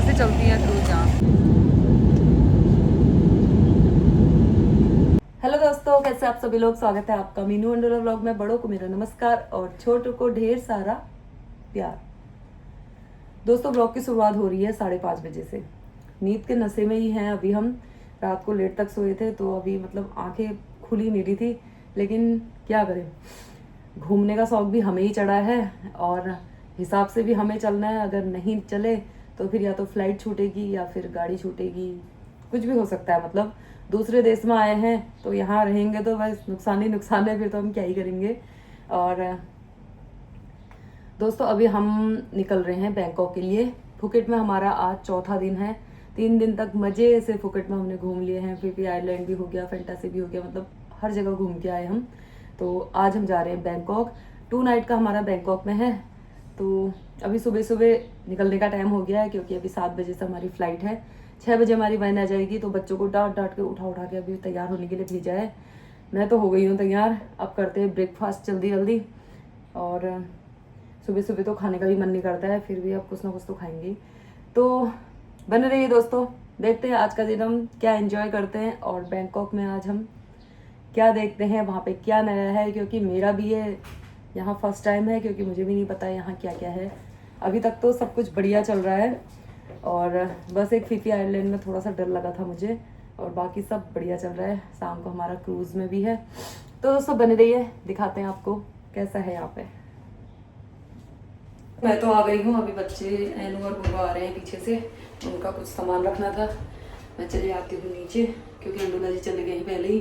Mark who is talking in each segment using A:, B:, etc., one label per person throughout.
A: से चलती हैं क्रूज यहाँ। हेलो दोस्तों, कैसे आप सभी लोग। स्वागत है आपका मीनू अंडोला व्लॉग में। बड़ों को मेरा नमस्कार और छोटों को ढेर सारा प्यार। दोस्तों, व्लॉग की शुरुआत हो रही है 5:30 बजे से। नींद के नशे में ही हैं अभी हम। रात को लेट तक सोए थे तो अभी मतलब आंखें खुली नहीं रही थी, लेकिन क्या करें, घूमने का शौक भी हमें ही चढ़ा है और हिसाब से भी हमें चलना है। अगर नहीं चले तो फिर या तो फ्लाइट छूटेगी या फिर गाड़ी छूटेगी, कुछ भी हो सकता है। मतलब दूसरे देश में आए हैं तो यहाँ रहेंगे तो बस नुकसान ही नुकसान है, फिर तो हम क्या ही करेंगे। और दोस्तों, अभी हम निकल रहे हैं बैंकॉक के लिए। फुकेट में हमारा आज चौथा दिन है। 3 दिन तक मज़े से फुकेट में हमने घूम लिए हैं। फिर आइलैंड भी हो गया, फैंटासी भी हो गया, मतलब हर जगह घूम के आए हम। तो आज हम जा रहे हैं बैंकॉक। 2 नाइट का हमारा बैंकॉक में है। तो अभी सुबह सुबह निकलने का टाइम हो गया है, क्योंकि अभी 7 बजे से हमारी फ़्लाइट है। 6 बजे हमारी वैन आ जाएगी। तो बच्चों को डांट डांट के उठा उठा के अभी तैयार होने के लिए भेजा है। मैं तो हो गई हूँ तैयार। अब करते हैं ब्रेकफास्ट जल्दी जल्दी। और सुबह सुबह तो खाने का भी मन नहीं करता है, फिर भी अब कुछ ना कुछ तो खाएंगे। तो बने रहिए दोस्तों, देखते हैं आज का दिन हम क्या एंजॉय करते हैं और बैंकॉक में आज हम क्या देखते हैं, वहाँ पे क्या नया है। क्योंकि मेरा भी ये यहाँ फर्स्ट टाइम है, क्योंकि मुझे भी नहीं पता यहाँ क्या क्या है। अभी तक तो सब कुछ बढ़िया चल रहा है और बस एक फीफी आइलैंड में थोड़ा सा डर लगा था मुझे, और बाकी सब बढ़िया चल रहा है। शाम को हमारा क्रूज़ में भी है। तो दोस्तों बने रहिए, दिखाते हैं आपको कैसा है यहाँ पे। मैं तो आ गई हूँ। अभी बच्चे एनू और बुआ आ रहे हैं पीछे से, उनका कुछ सामान रखना था। मैं चली आती हूँ नीचे, क्योंकि अंडोला जी चले गए पहले ही।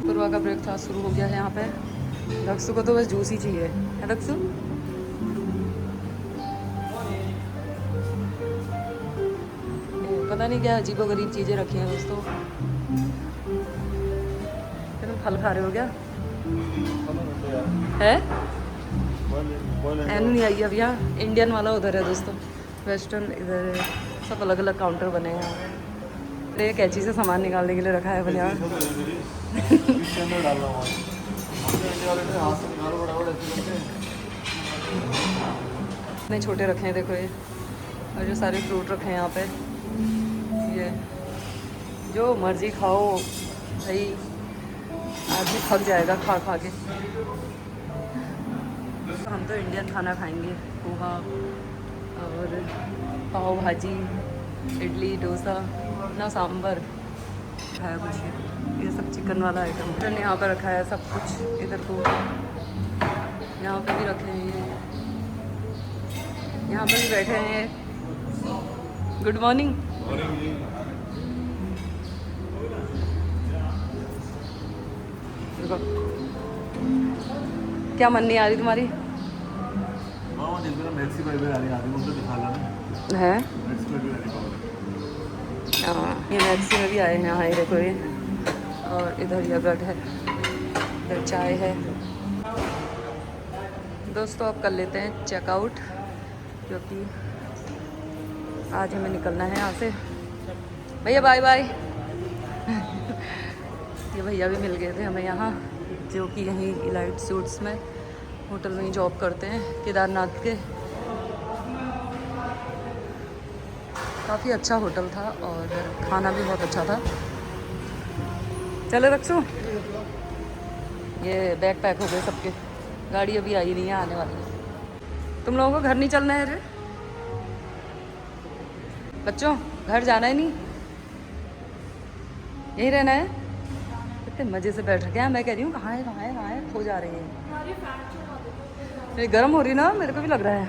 A: पूर्वा का ब्रेकफास्ट शुरू हो गया है यहाँ पे। रक्सू को तो बस जूस ही चाहिए है। रक्सू, पता नहीं क्या अजीबोगरीब चीज़ें रखी हैं दोस्तों। तुम फल खा रहे हो क्या? है एनू नहीं आई अब यहाँ। इंडियन वाला उधर है दोस्तों, वेस्टर्न इधर है। सब अलग अलग काउंटर बने हैं यहाँ। ये कैंची से सामान निकालने के लिए रखा है भैया। इतने छोटे रखे हैं देखो ये, और जो सारे फ्रूट रखे हैं यहाँ पे। ये जो मर्जी खाओ भाई, आदमी थक जाएगा खा खा के। हम तो इंडियन खाना खाएंगे, पोहा और पाव भाजी, इडली, डोसा ना सांभर खाया कुछ। ये सब चिकन वाला आइटम है। यहाँ पर रखा है सब कुछ। इधर को यहाँ पे भी रखे हैं ये, यहाँ पर भी बैठे हैं। Good morning. क्या मन नहीं आ रही तुम्हारी? है हाँ, ये मैक्सी में भी आए हैं। हाँ ये देखो ये, और इधर योगर्ट है, इधर चाय है। दोस्तों अब कर लेते हैं चेकआउट, क्योंकि आज हमें निकलना है यहाँ से। भैया बाय बाय। ये भैया भी मिल गए थे हमें यहाँ, जो कि यहीं इलाइट सूट्स में होटल में ही जॉब करते हैं, केदारनाथ के। काफ़ी अच्छा होटल था और खाना भी बहुत अच्छा था। चले रक्सू, ये बैग पैक हो गए सबके। गाड़ी अभी आई नहीं है, आने वाली है। तुम लोगों को घर नहीं चलना है रे बच्चों? घर जाना ही नहीं, यहीं रहना है? कितने मज़े से बैठ रखे हैं। मैं कह रही हूँ कहाँ है कहाँ है कहाँ है, खो जा रही है। ये गर्म हो रही ना, मेरे को भी लग रहा है।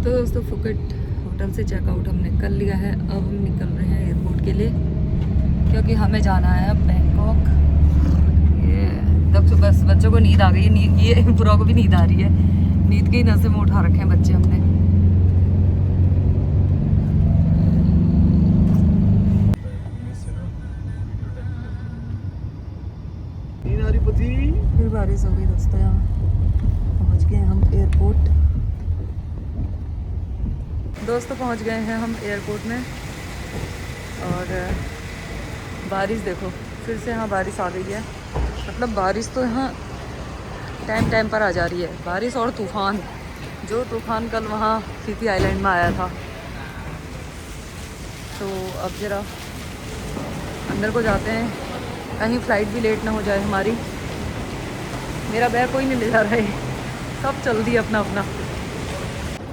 A: तो दोस्तों फुकेट होटल से चेकआउट हमने कर लिया है। अब हम निकल रहे हैं एयरपोर्ट के लिए, क्योंकि हमें जाना है बैंकॉक। ये तब तो बस बच्चों को नींद आ गई है। नींद ये बुरा को भी नींद आ रही है। नींद के ही नशे में उठा रखे हैं बच्चे हमने। फिर बारिश हो गई दोस्तों। यहाँ पहुँच गए हम एयरपोर्ट। दोस्तों पहुँच गए हैं हम एयरपोर्ट में, और बारिश देखो फिर से यहाँ बारिश आ गई है। मतलब बारिश तो यहाँ टाइम टाइम पर आ जा रही है बारिश और तूफ़ान। जो तूफ़ान कल वहाँ फीफी आइलैंड में आया था। तो अब ज़रा अंदर को जाते हैं, कहीं फ़्लाइट भी लेट ना हो जाए हमारी। मेरा बैग कोई नहीं ले जा रहा है, सब चल दी अपना अपना।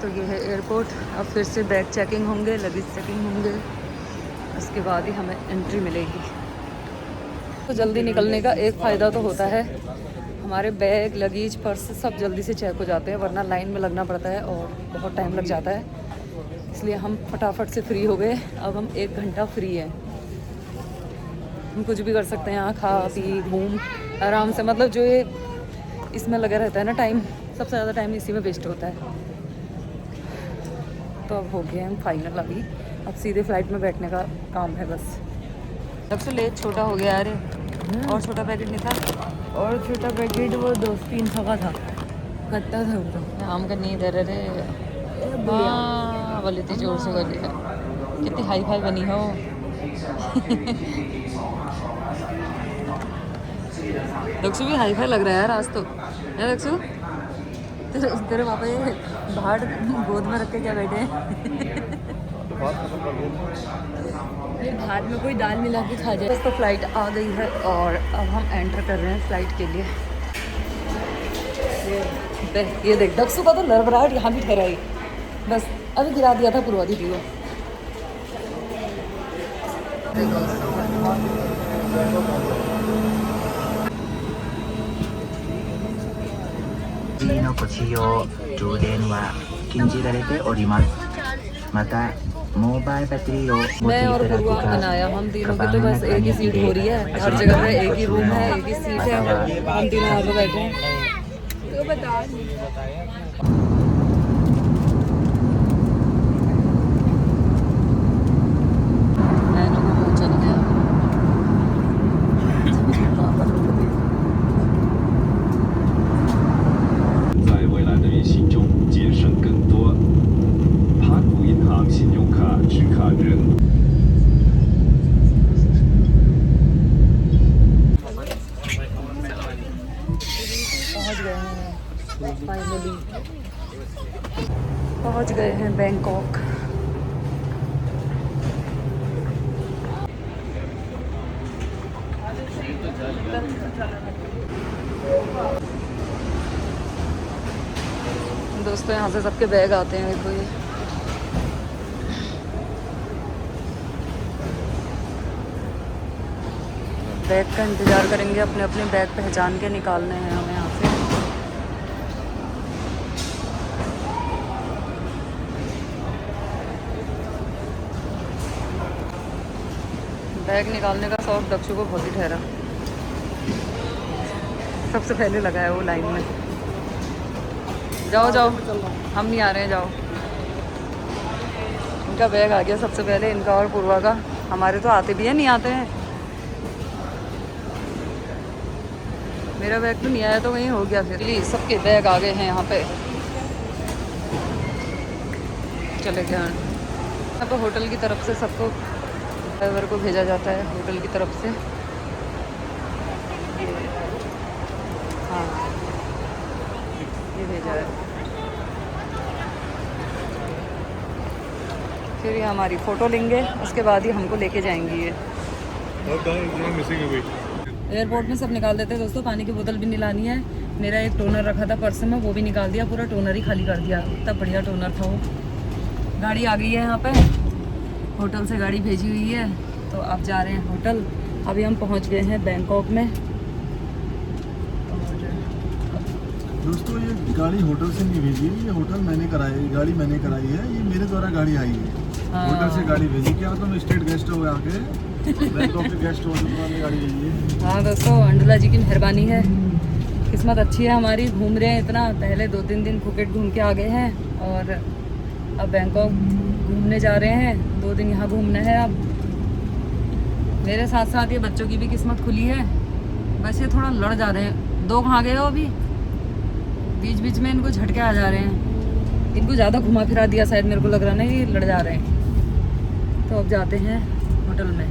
A: तो ये है एयरपोर्ट। अब फिर से बैग चेकिंग होंगे, लगेज चेकिंग होंगे, उसके बाद ही हमें एंट्री मिलेगी। तो जल्दी निकलने का एक फ़ायदा तो होता है, हमारे बैग लगेज पर्स सब जल्दी से चेक हो जाते हैं, वरना लाइन में लगना पड़ता है और बहुत टाइम लग जाता है। इसलिए हम फटाफट से फ्री हो गए। अब हम 1 घंटा फ्री हैं, हम कुछ भी कर सकते हैं यहाँ, खा पी घूम आराम से। मतलब जो ये इसमें लगा रहता है ना टाइम, सबसे ज़्यादा टाइम इसी में वेस्ट होता है। तो अब हो गए हम फाइनल। अभी अब सीधे फ्लाइट में बैठने का काम है बस। जब से लेट छोटा हो गया। अरे और छोटा पैकेट नहीं था?
B: और छोटा पैकेट वो 2-300 का था, कट्टा था वो तो।
A: आम का नहीं दे रहे। हाँ बोली थी जोर से बोली है। कितनी हाई फाई बनी हो। दक्षु भी हाई फाई लग रहा है यार आज तो। है दक्षु? तेरे पापा ये बाहर गोद में रख के क्या बैठे हैं?
B: ये भात में कोई दाल मिला के खा जाए।
A: तो फ्लाइट आ गई है और अब हम एंटर कर रहे हैं फ्लाइट के लिए। ये देख दक्षु का तो लड़बड़ाहट यहाँ भी ठहराई। बस अभी गिरा दिया था पूर्वा दीदी को।
C: のご使用充電は禁じられております。またモバイルバッテリーをお持ちい
A: मैं और
C: ただく
A: पूर्वा
C: か
A: अनाया, हम तीनों की तो बस एक ही सीट हो रही है। हर जगह पे एक ही रूम है, एक ही सीट है, हम तीनों यहाँ पे बैठे हैं। तो बता फाइनली पहुंच गए हैं बैंकॉक। दोस्तों यहाँ से सबके बैग आते हैं। देखो ये बैग का इंतज़ार करेंगे, अपने अपने बैग पहचान के निकालने हैं हमें यहाँ से। बैग निकालने का शौक दक्षु को बहुत ही ठहरा। सबसे पहले लगा है वो लाइन में। जाओ जाओ, हम नहीं आ रहे हैं, जाओ। इनका बैग आ गया सबसे पहले, इनका और पूर्वा का। हमारे तो आते भी हैं, नहीं आते हैं। मेरा बैग तो नहीं आया तो वहीं हो गया फिर। सबके बैग आ गए हैं यहाँ पे। चले गए यहाँ पे होटल की तरफ से सबको, ड्राइवर को भेजा जाता है होटल की तरफ से। हाँ ये भेजा है। फिर ये हमारी फ़ोटो लेंगे, उसके बाद ही हमको लेके जाएंगी ये। एयरपोर्ट में सब निकाल देते हैं दोस्तों। पानी की बोतल भी नहीं लानी है। मेरा एक टोनर रखा था पर्स में, वो भी निकाल दिया, पूरा टोनर ही खाली कर दिया। इतना बढ़िया टोनर था वो। गाड़ी आ गई है यहाँ पे, होटल से गाड़ी भेजी हुई है। तो अब जा रहे हैं होटल। अभी हम पहुँच गए हैं बैंकॉक में।
D: दोस्तों ये गाड़ी होटल से नहीं भेजी है, ये होटल मैंने कराई है, गाड़ी मैंने कराई है, ये मेरे द्वारा गाड़ी आई है। होटल से गाड़ी भेजी। क्या तुम स्टेट गेस्ट हो आके बैंकॉक के गेस्ट हो, तुम्हारी गाड़ी भेजी है।
A: हाँ दोस्तों, अंडुला जी की मेहरबानी है, किस्मत अच्छी है हमारी। घूम रहे हैं इतना, पहले 2-3 दिन फुकेट घूम के आ गए हैं और अब बैंकॉक घूमने जा रहे हैं। 2 दिन यहाँ घूमना है। अब मेरे साथ साथ ये बच्चों की भी किस्मत खुली है, बस ये थोड़ा लड़ जा रहे हैं। 2 कहाँ गए हो अभी, बीच बीच में इनको झटके आ जा रहे हैं। इनको ज़्यादा घुमा फिरा दिया शायद, मेरे को लग रहा नहीं, लड़ जा रहे हैं। तो अब जाते हैं होटल में।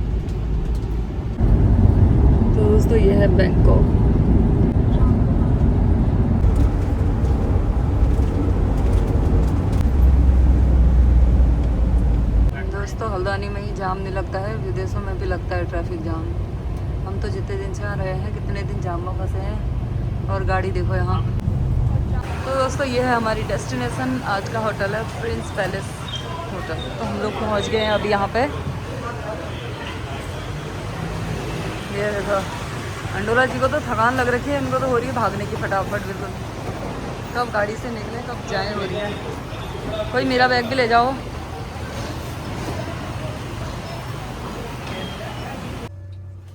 A: तो दोस्तों ये है बैंकॉक। राजधानी में ही जाम नहीं लगता है, विदेशों में भी लगता है ट्रैफिक जाम। हम तो जितने दिन से आ रहे हैं कितने दिन जाम में फंसे हैं, और गाड़ी देखो यहाँ। तो दोस्तों ये है हमारी डेस्टिनेशन, आज का होटल है प्रिंस पैलेस होटल। तो हम लोग पहुँच गए हैं अभी यहाँ पे। ये देखो अंडोला जी को तो थकान लग रखी है, इनको तो हो रही है भागने की फटाफट बिल्कुल। कब गाड़ी से निकले कब जाएं हो रही है। कोई मेरा बैग भी ले जाओ।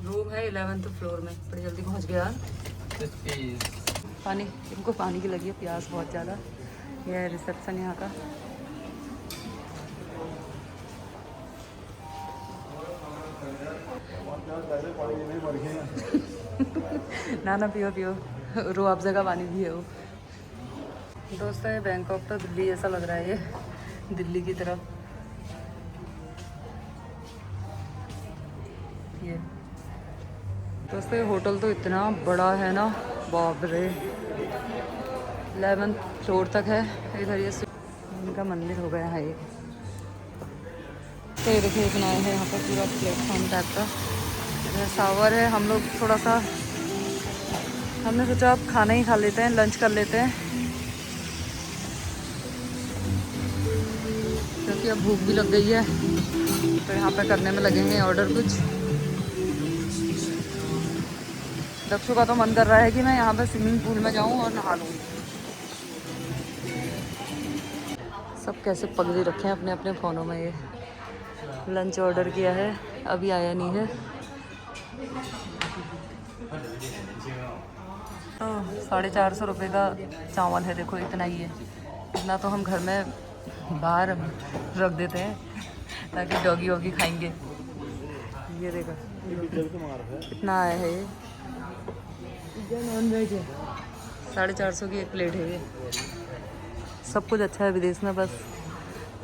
A: रूम है 11th फ्लोर में, बड़ी जल्दी पहुंच गया। पानी, इनको पानी की लगी है प्यास बहुत ज़्यादा। यह है रिसेप्शन यहाँ का। ना पियो पियो, रो अफ़ज़ा का पानी भी है वो। दोस्तों ये बैंकॉक तो दिल्ली जैसा लग रहा है, ये दिल्ली की तरफ। ये दोस्तों ये होटल तो इतना बड़ा है ना, बाप रे। 11th फ्लोर तक है। इधर ये इनका मंदिर हो गया है ये। तो ये देखिए इतना है यहाँ पर पूरा प्लेटफॉर्म टाइप का। इधर शावर है। हम लोग थोड़ा सा हमने सोचा अब खाना ही खा लेते हैं, लंच कर लेते हैं, क्योंकि अब भूख भी लग गई है। तो यहाँ पे करने में लगेंगे ऑर्डर कुछ। दक्षु का तो मन कर रहा है कि मैं यहाँ पे स्विमिंग पूल में जाऊँ और नहा लूँ। सब कैसे पगड़ी रखे हैं अपने अपने फ़ोनों में। ये लंच ऑर्डर किया है, अभी आया नहीं है। 450 रुपये का चावल है, देखो इतना ही है। इतना तो हम घर में बाहर रख देते हैं ताकि डॉगी वॉगी खाएंगे। ये देखो कितना आया है ये, नॉन वेज है। 450 की एक प्लेट है ये। सब कुछ अच्छा है विदेश में, बस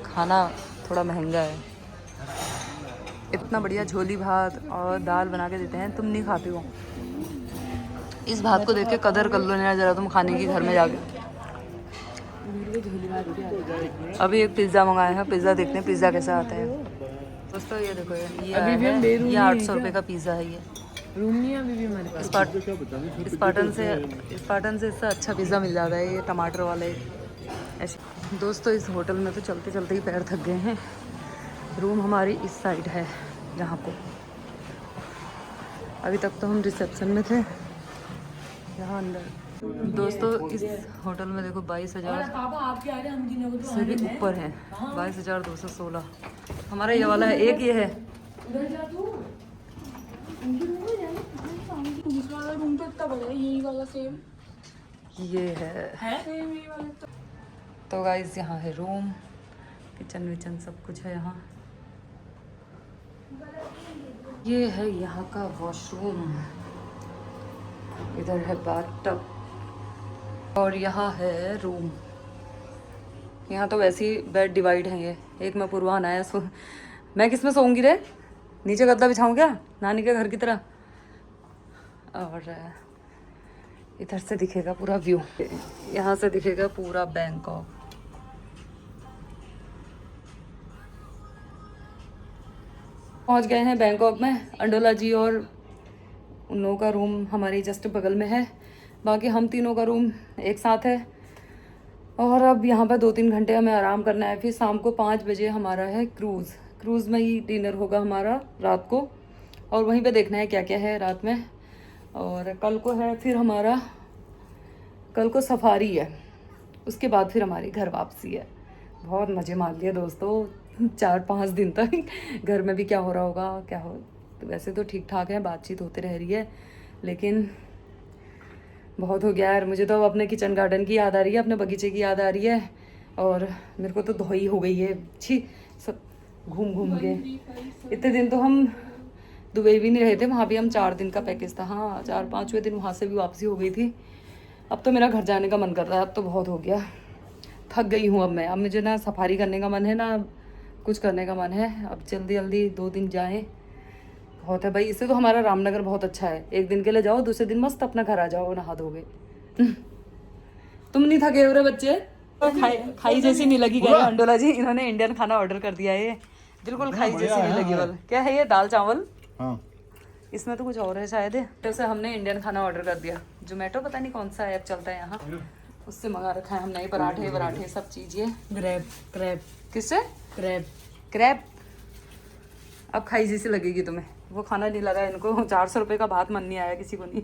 A: खाना थोड़ा महंगा है। इतना बढ़िया झोली भात और दाल बना के देते हैं, तुम नहीं खाते हो। इस भात को देख के कदर कर लो ना जरा तुम खाने की घर में जाके। अभी एक पिज़्ज़ा मंगाया है, पिज़्ज़ा देखते हैं पिज़्ज़ा कैसा आता है। दोस्तों ये देखो ये 800 रुपये का पिज़्ज़ा है। ये
B: रूम नहीं है अभी भी हमारे पास।
A: स्पार्टन से इससे अच्छा पिज़्ज़ा मिल जाता है, ये टमाटर वाले ऐसे। दोस्तों इस होटल में तो चलते चलते ही पैर थक गए हैं। रूम हमारी इस साइड है यहाँ को। अभी तक तो हम रिसेप्शन में थे, यहाँ अंदर। दोस्तों इस होटल में देखो 22,000 से भी ऊपर है। 22,216। हमारा ये वाला है, एक ये है।
B: रूम तो इतना बड़ा है, यही वाला सेम
A: ये है
B: सेम यही वाला।
A: तो गाइस यहाँ है रूम, किचन विचन सब कुछ है यहाँ। ये है यहाँ का वॉशरूम, इधर है बाथटब, और यहाँ है रूम। यहाँ तो वैसे ही बेड डिवाइड है। ये एक में पूर्वान आया सो मैं किस में सोऊंगी रे? नीचे गद्दा बिछाऊँ क्या नानी के घर की तरह? और इधर से दिखेगा पूरा व्यू, यहाँ से दिखेगा पूरा बैंकॉक। पहुँच गए हैं बैंकॉक में। अंडोला जी और उन लोगों का रूम हमारे जस्ट बगल में है, बाकी हम तीनों का रूम एक साथ है। और अब यहाँ पर 2-3 घंटे हमें आराम करना है। फिर शाम को 5 बजे हमारा है क्रूज़ में ही डिनर होगा हमारा रात को, और वहीं पे देखना है क्या क्या है रात में। और कल को है फिर हमारा, कल को सफारी है, उसके बाद फिर हमारी घर वापसी है। बहुत मज़े मार लिए दोस्तों 4-5 दिन तक। घर में भी क्या हो रहा होगा क्या हो, तो वैसे तो ठीक ठाक है, बातचीत होती रह रही है, लेकिन बहुत हो गया यार। मुझे तो अब अपने किचन गार्डन की याद आ रही है, अपने बगीचे की याद आ रही है, और मेरे को तो धोई हो गई है छी सब घूम घूम के। इतने दिन तो हम दुबई भी नहीं रहे थे, वहाँ भी हम 4 दिन का पैकेज था। हाँ 4-5वें दिन वहाँ से भी वापसी हो गई थी। अब तो मेरा घर जाने का मन कर रहा है, अब तो बहुत हो गया, थक गई हूँ अब मैं। अब मुझे ना सफारी करने का मन है ना कुछ करने का मन है। अब जल्दी जल्दी 2 दिन जाएँ, बहुत है भाई। इससे तो हमारा रामनगर बहुत अच्छा है, एक दिन के लिए जाओ, दूसरे दिन मस्त अपना घर आ जाओ, नहा धोगे। तुम नहीं थके हो रहे बच्चे? खाई जैसी नहीं लगी। गए अंडोला जी, इन्होंने इंडियन खाना ऑर्डर कर दिया है, बिल्कुल खाई जैसी नहीं लगी वाल। क्या है ये, दाल चावल?
D: हाँ
A: इसमें तो कुछ और है शायद। जैसे हमने इंडियन खाना ऑर्डर कर दिया, जोमेटो पता नहीं कौन सा ऐप चलता है यहाँ, उससे मंगा रखा है हमने। पराठे सब चीज। ये
B: क्रैब
A: किससे?
B: Crab
A: crab. अब खाई जैसी लगेगी तुम्हें, वो खाना नहीं लगा इनको। 400 रुपये का भात मन नहीं आया किसी को नहीं।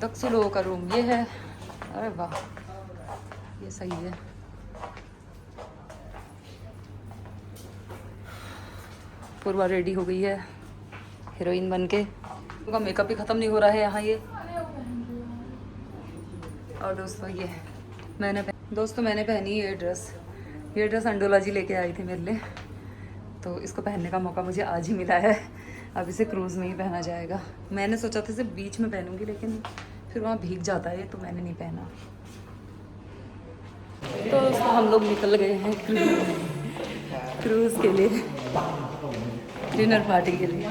A: दक्षु लोगों का रूम ये है। अरे वाह, ये सही है। पूर्वा रेडी हो गई है हीरोइन बन के। उनका मेकअप भी ख़त्म नहीं हो रहा है यहाँ ये। और दोस्तों ये मैंने पहनी ये ड्रेस। ये ड्रेस अंडोला जी लेके आई थी मेरे लिए, तो इसको पहनने का मौका मुझे आज ही मिला है। अब इसे क्रूज़ में ही पहना जाएगा। मैंने सोचा था इसे बीच में पहनूंगी, लेकिन फिर वहाँ भीग जाता है तो मैंने नहीं पहना। तो दोस्तों हम लोग निकल गए हैं क्रूज़ के लिए, डिनर पार्टी के लिए।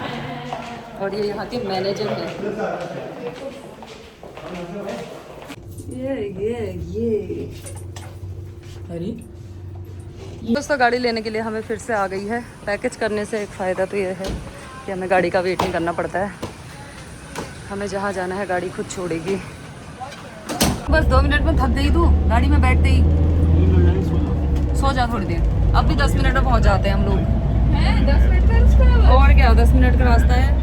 A: और ये यहाँ के मैनेजर हैं। ये
B: अरे
A: दोस्तों गाड़ी लेने के लिए हमें फिर से आ गई है। पैकेज करने से एक फ़ायदा तो ये है कि हमें गाड़ी का वेट नहीं करना पड़ता है। हमें जहाँ जाना है गाड़ी खुद छोड़ेगी। बस 2 मिनट में थक गई तू गाड़ी में बैठते ही। सो जा थोड़ी देर, अब भी 10 मिनट में पहुँच जाते हैं हम लोग। 10 मिनट का और क्या, 10 मिनट का रास्ता है।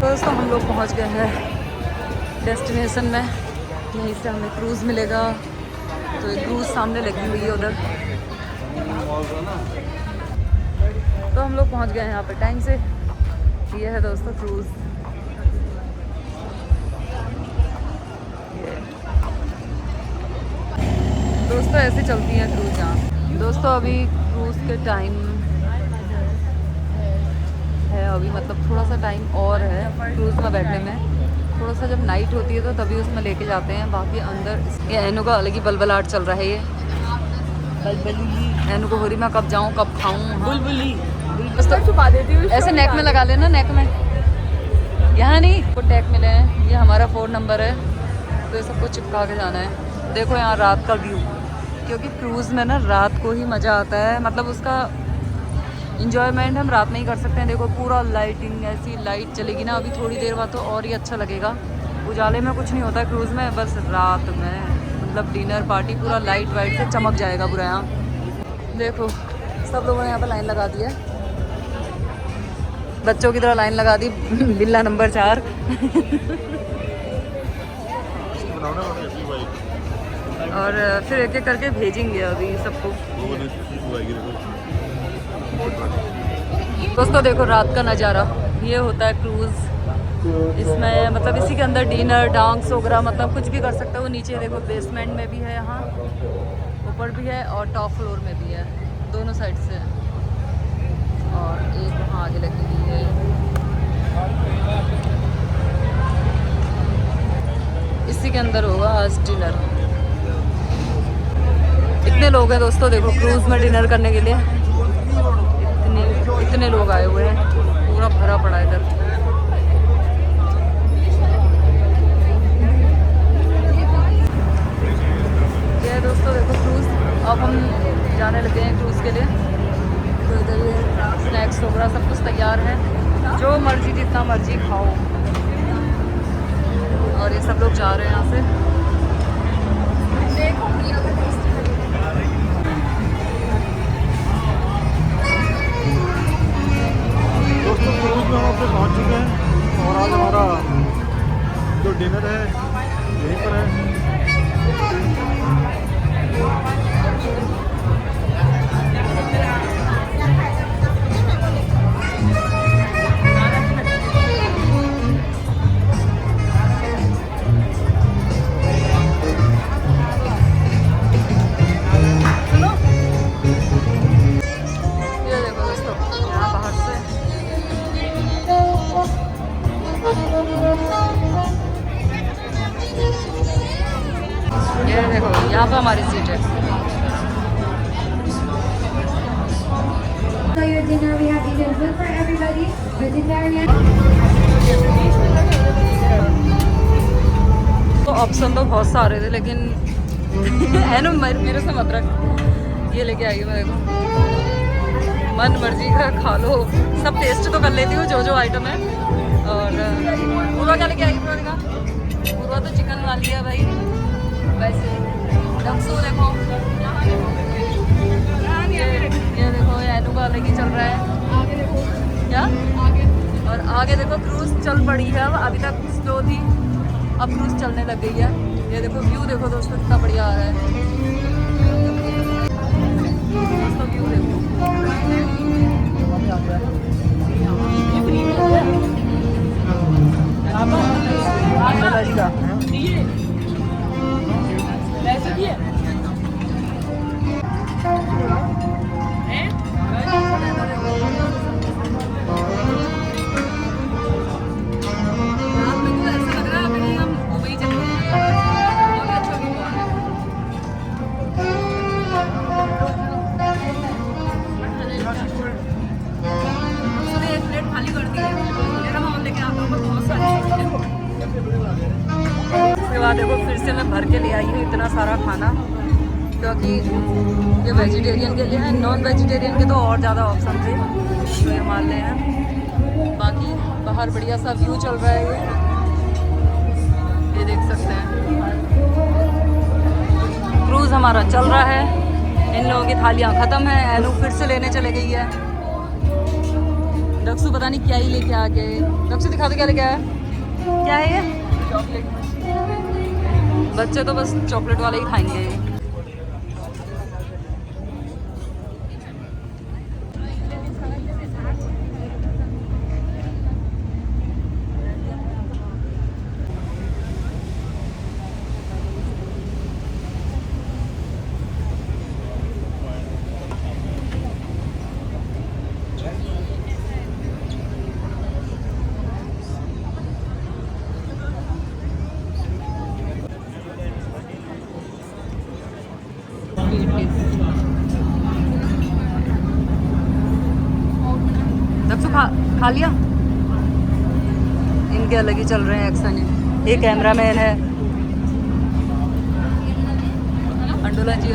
A: दोस्तों हम लोग पहुँच गए हैं डेस्टिनेशन में। यहीं से हमें क्रूज़ मिलेगा। तो एक क्रूज़ सामने लगी हुई है उधर। तो हम लोग पहुंच गए हैं यहाँ पे टाइम से। ये है दोस्तों क्रूज़। दोस्तों ऐसे चलती हैं क्रूज़ यहाँ। दोस्तों अभी क्रूज़ के टाइम है, अभी मतलब थोड़ा सा टाइम और है क्रूज़ में बैठने में। थोड़ा सा जब नाइट होती है तो तभी उसमें लेके जाते हैं। बाकी अंदर ये एनू का अलग ही बलबलाहट चल रहा है। ये एनू को हो रही मैं कब जाऊँ कब खाऊँ।
B: बुलबुली
A: छुपा देती हूँ, ऐसे नेक में लगा लेना, नेक में, यहाँ नहीं। वो टैग मिले हैं, ये हमारा फ़ोन नंबर है, तो ये सबको चिपका के जाना है। देखो यहाँ रात का व्यू, क्योंकि क्रूज़ में ना रात को ही मज़ा आता है। मतलब उसका इंजॉयमेंट हम रात में ही कर सकते हैं। देखो पूरा लाइटिंग, ऐसी लाइट चलेगी ना अभी थोड़ी देर बाद, तो और ही अच्छा लगेगा। उजाले में कुछ नहीं होता क्रूज़ में, बस रात में मतलब डिनर पार्टी पूरा लाइट वाइट से चमक जाएगा पूरा। यहाँ देखो सब लोगों ने यहाँ पर लाइन लगा दी है, बच्चों की तरह लाइन लगा दी। बिल्ला नंबर 4। और फिर एक एक करके भेजेंगे अभी सबको। दोस्तों देखो रात का नज़ारा, ये होता है क्रूज़। इसमें मतलब इसी के अंदर डिनर डांस वगैरह मतलब कुछ भी कर सकते हो। नीचे देखो बेसमेंट में भी है, यहाँ ऊपर भी है और टॉप फ्लोर में भी है, दोनों साइड से। और एक वहाँ आगे लगी हुई है। इसी के अंदर होगा आज डिनर। इतने लोग हैं दोस्तों देखो क्रूज़ में डिनर करने के लिए। इतने लोग आए हुए हैं, पूरा भरा पड़ा है इधर। ये दोस्तों देखो क्रूज़। अब हम जाने लगे हैं क्रूज़ के लिए। तो इधर ये स्नैक्स वगैरह सब कुछ तैयार है, जो मर्जी जितना मर्जी खाओ। और ये सब लोग जा रहे हैं यहाँ से।
D: दोस्तों क्रूज़ में हम अपने पहुँच चुके हैं और आज हमारा जो डिनर है यहीं पर है।
A: ये देखो यहाँ पे हमारी सीट है।
E: So your dinner, we have Indian food for everybody, vegetarian.
A: तो ऑप्शन तो बहुत सारे थे, लेकिन है ना मेरे से मत रख। ये लेके आई मैं देखो। मन मर्जी का खा लो। सब टेस्ट तो कर लेती हूँ जो आइटम है। और पूर्वा क्या लेके आई? पूर्वा तो चिकन ला लिया भाई। वैसे डक्सू देखो, ये देखो एनू का अलग ही चल रहा है क्या। और आगे देखो क्रूज चल पड़ी है। अब अभी तक स्लो थी, अब क्रूज चलने लग गई है। ये देखो व्यू देखो दोस्तों कितना बढ़िया आ रहा है दोस्तों, व्यू देखो। उसके बाद देखो फिर से मैं भर के ले आई हूँ इतना सारा खाना, क्योंकि ये वेजिटेरियन के लिए है। नॉन वेजिटेरियन के तो और ज़्यादा ऑप्शन थे, तो ये मान ले हैं। बाकी बाहर बढ़िया सा व्यू चल रहा है, ये देख सकते हैं। क्रूज़ हमारा चल रहा है। इन लोगों की थालियाँ ख़त्म है, एनू फिर से लेने चले गई है। दक्षु पता नहीं क्या ही लेके आ गए। दक्षु दिखा दो क्या लेके आया, क्या है ये? चॉकलेट। बच्चे तो बस चॉकलेट वाले ही खाएंगे। दक्षु खा लिया। इनके अलग ही चल रहे हैं एक्शन है। एक कैमरामैन है अंडोला जी।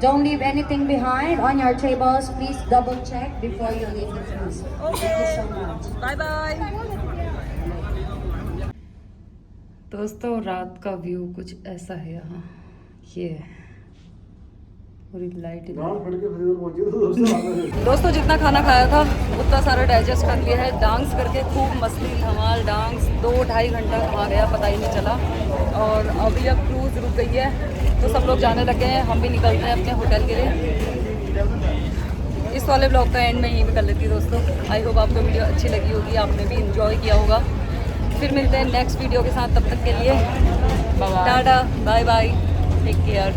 E: Don't leave anything behind on your tables. Please double check before you leave the cruise. Thank you so much.
A: Bye bye. दोस्तों रात का व्यू कुछ ऐसा है यहाँ, ये पूरी लाइट। दोस्तों जितना खाना खाया था उतना सारा डाइजेस्ट कर लिया है। डांस करके खूब मस्ती धमाल डांस। 2-2.5 घंटा कहाँ गया पता ही नहीं चला। और अभी अब क्रूज़ रुक गई है तो सब लोग जाने लगे हैं, हम भी निकलते हैं अपने होटल के लिए। इस वाले ब्लॉग का एंड में यहीं पे कर लेती हूँ दोस्तों। आई होप आपको वीडियो अच्छी लगी होगी, आपने भी इंजॉय किया होगा। फिर मिलते हैं नेक्स्ट वीडियो के साथ, तब तक के लिए tata bye bye, take care.